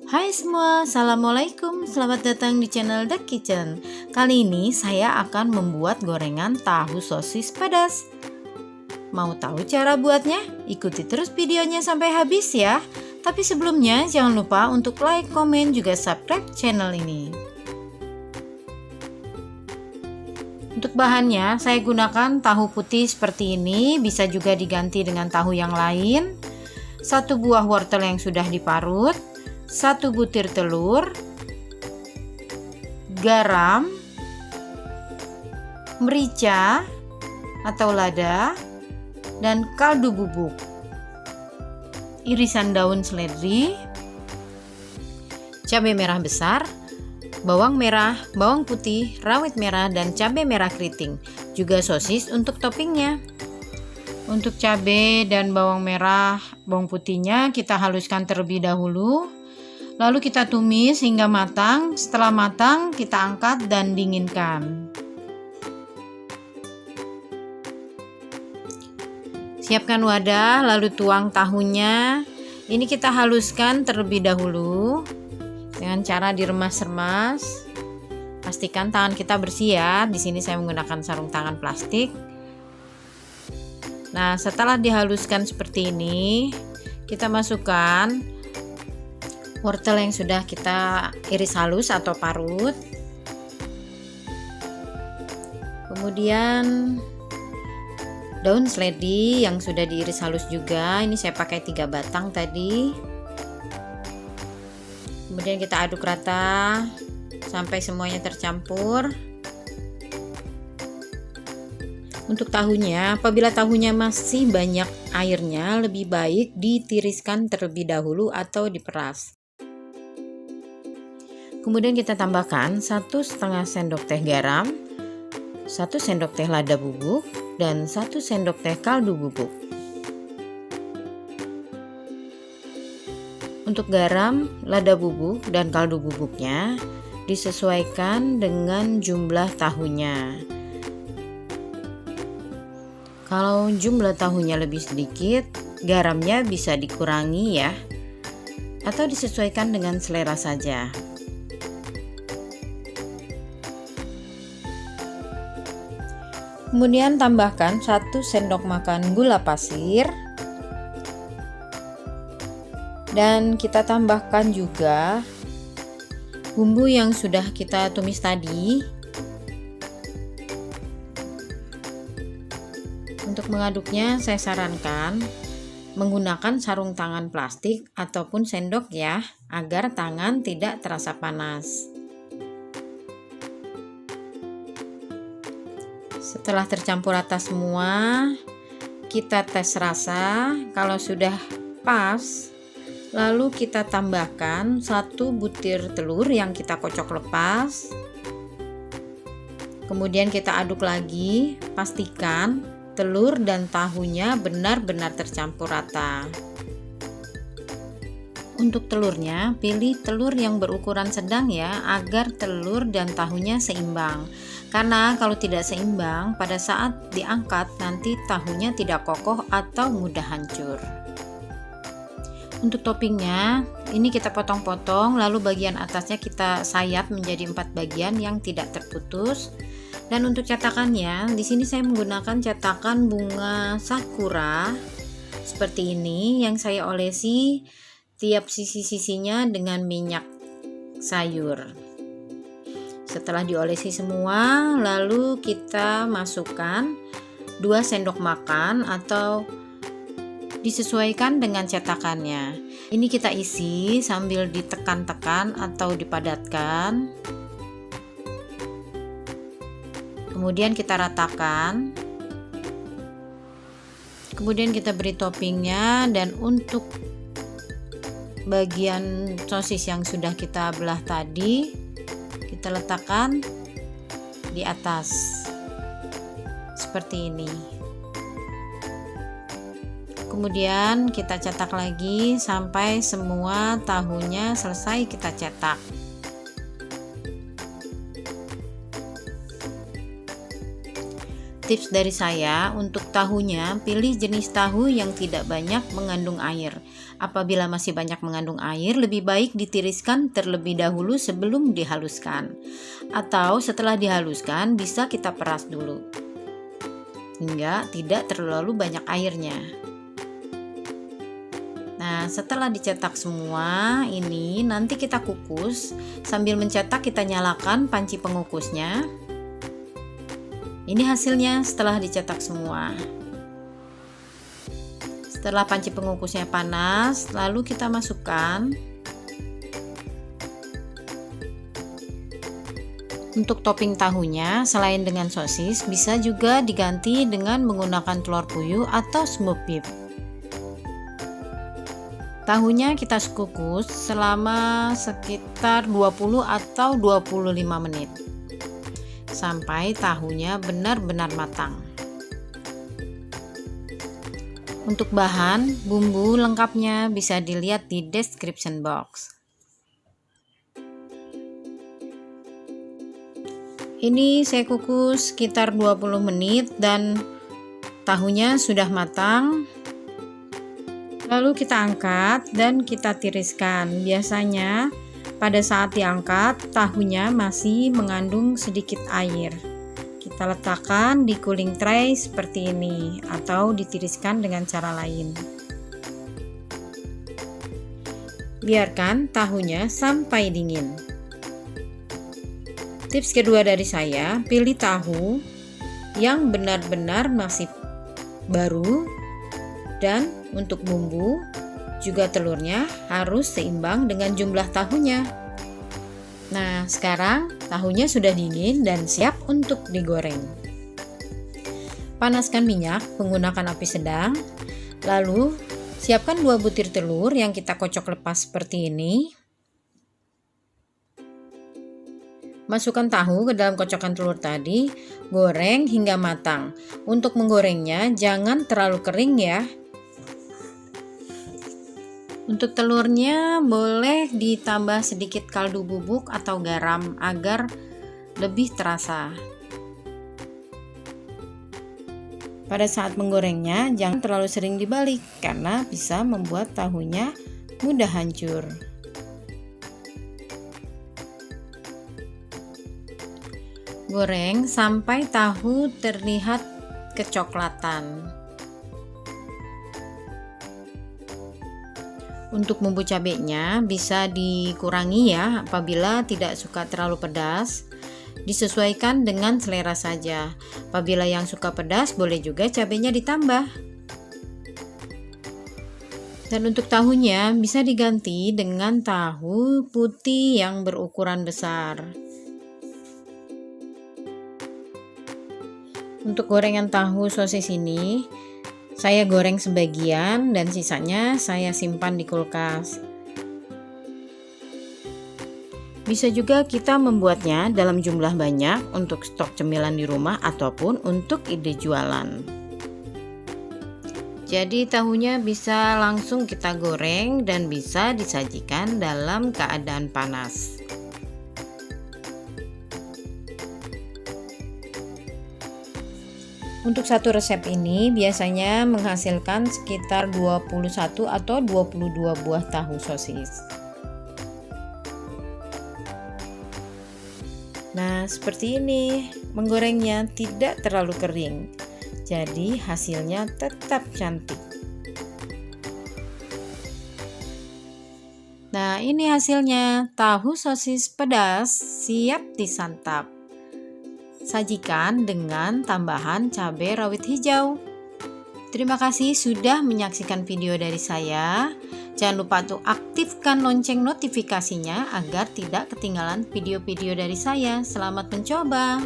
Hai semua, Assalamualaikum. Selamat datang di channel The Kitchen. Kali ini saya akan membuat gorengan tahu sosis pedas. Mau tahu cara buatnya? Ikuti terus videonya sampai habis ya. Tapi sebelumnya jangan lupa untuk like, komen, juga subscribe channel ini. Untuk bahannya saya gunakan tahu putih seperti ini, bisa juga diganti dengan tahu yang lain. 1 buah wortel yang sudah diparut, 1 butir telur, garam, merica atau lada, dan kaldu bubuk, irisan daun seledri, cabai merah besar, bawang merah, bawang putih, rawit merah, dan cabai merah keriting, juga sosis untuk toppingnya. Untuk cabai dan bawang merah, bawang putihnya kita haluskan terlebih dahulu, lalu kita tumis hingga matang. Setelah matang kita angkat dan dinginkan. Siapkan wadah, lalu tuang tahunya. Ini kita haluskan terlebih dahulu dengan cara diremas-remas. Pastikan tangan kita bersih ya. Di sini saya menggunakan sarung tangan plastik. Nah, setelah dihaluskan seperti ini, kita masukkan wortel yang sudah kita iris halus atau parut. Kemudian daun seledri yang sudah diiris halus juga. Ini saya pakai 3 batang tadi. Kemudian kita aduk rata sampai semuanya tercampur. Untuk tahunya, apabila tahunya masih banyak airnya, lebih baik ditiriskan terlebih dahulu atau diperas. Kemudian kita tambahkan 1,5 sendok teh garam, 1 sendok teh lada bubuk, dan 1 sendok teh kaldu bubuk. Untuk garam, lada bubuk, dan kaldu bubuknya disesuaikan dengan jumlah tahunya. Kalau jumlah tahunya lebih sedikit, garamnya bisa dikurangi ya, atau disesuaikan dengan selera saja. Kemudian tambahkan 1 sendok makan gula pasir, dan kita tambahkan juga bumbu yang sudah kita tumis tadi. Untuk mengaduknya saya sarankan menggunakan sarung tangan plastik ataupun sendok ya, agar tangan tidak terasa panas. Setelah tercampur rata semua, kita tes rasa. Kalau sudah pas, lalu kita tambahkan 1 butir telur yang kita kocok lepas. Kemudian kita aduk lagi, pastikan telur dan tahunya benar-benar tercampur rata. Untuk telurnya, pilih telur yang berukuran sedang ya, agar telur dan tahunya seimbang. Karena kalau tidak seimbang, pada saat diangkat nanti tahunya tidak kokoh atau mudah hancur. Untuk toppingnya, ini kita potong-potong, lalu bagian atasnya kita sayat menjadi 4 bagian yang tidak terputus. Dan untuk cetakannya, di sini saya menggunakan cetakan bunga sakura seperti ini yang saya olesi tiap sisi-sisinya dengan minyak sayur. Setelah diolesi semua, lalu kita masukkan 2 sendok makan atau disesuaikan dengan cetakannya. Ini kita isi sambil ditekan-tekan atau dipadatkan. Kemudian kita ratakan. Kemudian kita beri toppingnya, dan untuk bagian sosis yang sudah kita belah tadi kita letakkan di atas seperti ini. Kemudian kita cetak lagi sampai semua tahunya selesai kita cetak. Tips dari saya, untuk tahunya pilih jenis tahu yang tidak banyak mengandung air, Apabila masih banyak mengandung air, lebih baik ditiriskan terlebih dahulu sebelum dihaluskan. Atau setelah dihaluskan bisa kita peras dulu, hingga tidak terlalu banyak airnya. Nah, setelah dicetak semua ini, nanti kita kukus. Sambil mencetak kita nyalakan panci pengukusnya. Ini hasilnya setelah dicetak semua. Setelah panci pengukusnya panas, lalu kita masukkan. Untuk topping tahunya, selain dengan sosis, bisa juga diganti dengan menggunakan telur puyuh atau smoked beef. Tahunya kita kukus selama sekitar 20 atau 25 menit sampai tahunya benar-benar matang. Untuk bahan, bumbu lengkapnya bisa dilihat di description box. Ini saya kukus sekitar 20 menit dan tahunya sudah matang. Lalu kita angkat dan kita tiriskan. Biasanya pada saat diangkat, tahunya masih mengandung sedikit air. Kita letakkan di cooling tray seperti ini atau ditiriskan dengan cara lain. Biarkan tahunya sampai dingin. Tips kedua dari saya, pilih tahu yang benar-benar masih baru, dan untuk bumbu juga telurnya harus seimbang dengan jumlah tahunya. Nah, sekarang tahunya sudah dingin dan siap untuk digoreng. Panaskan minyak menggunakan api sedang. Lalu, siapkan 2 butir telur yang kita kocok lepas seperti ini. Masukkan tahu ke dalam kocokan telur tadi, goreng hingga matang. Untuk menggorengnya jangan terlalu kering ya. Untuk telurnya boleh ditambah sedikit kaldu bubuk atau garam agar lebih terasa. Pada saat menggorengnya jangan terlalu sering dibalik karena bisa membuat tahunya mudah hancur. Goreng sampai tahu terlihat kecoklatan. Untuk bumbu cabenya bisa dikurangi ya apabila tidak suka terlalu pedas. Disesuaikan dengan selera saja. Apabila yang suka pedas boleh juga cabenya ditambah. Dan untuk tahunya bisa diganti dengan tahu putih yang berukuran besar. Untuk gorengan tahu sosis ini, saya goreng sebagian dan sisanya saya simpan di kulkas. Bisa juga kita membuatnya dalam jumlah banyak untuk stok cemilan di rumah ataupun untuk ide jualan. Jadi tahunya bisa langsung kita goreng dan bisa disajikan dalam keadaan panas. Untuk satu resep ini biasanya menghasilkan sekitar 21 atau 22 buah tahu sosis. Nah, seperti ini. Menggorengnya tidak terlalu kering. Jadi hasilnya tetap cantik. Nah, ini hasilnya. Tahu sosis pedas siap disantap. Sajikan dengan tambahan cabai rawit hijau. Terima kasih sudah menyaksikan video dari saya. Jangan lupa untuk aktifkan lonceng notifikasinya agar tidak ketinggalan video-video dari saya. Selamat mencoba.